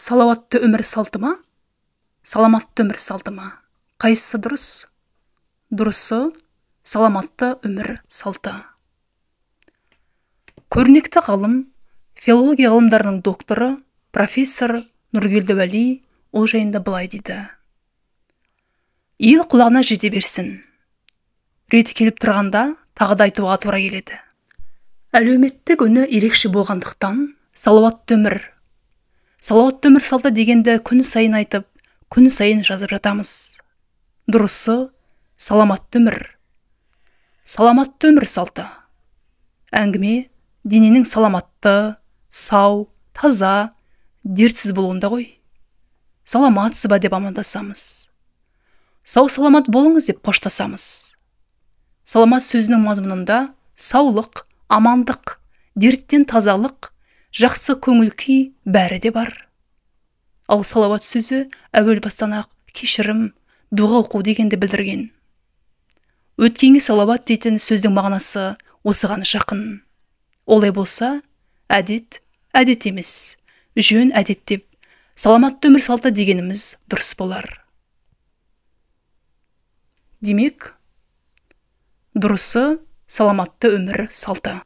Салауатты өмір салты ма? Саламатты өмір салты ма? Қайсысы дұрыс? Дұрысы, саламатты өмір салты. Көрнекті ғалым, филология ғылымдарының докторы, профессор Нұргелді Уәли ол жайында былай дейді. Ел құлағына жете берсін. Реті келіп тұрғанда тағы да айтуға тура келеді. Әлеуметтік үні ерекше болғандықтан салауатты өмір. Салауатты өмір салты дегенді күн сайын айтып, күн сайын жазып жатамыз. Дұрысы, саламатты өмір. Саламатты өмір салты. Әңгіме дененің саламатты, сау, таза, дертсіз болуында ғой. Саламатсыз ба деп амандасамыз. Сау саламат болыңыз деп қоштасамыз. Саламат сөзінің мазмұнында саулық, амандық, дерттен тазалық, жақсы көңіл күй бәрі де бар. Ал салауат сөзі әуел бастан-ақ кешірім, дұға оқу дегенді білдірген. Өткенге салауат дейтін сөздің мағынасы осыған жақын. Олай болса, әдет, әдет емес, жөн әдет деп, саламатты өмір салты дегеніміз дұрыс болар. Демек, дұрысы саламатты өмір салты.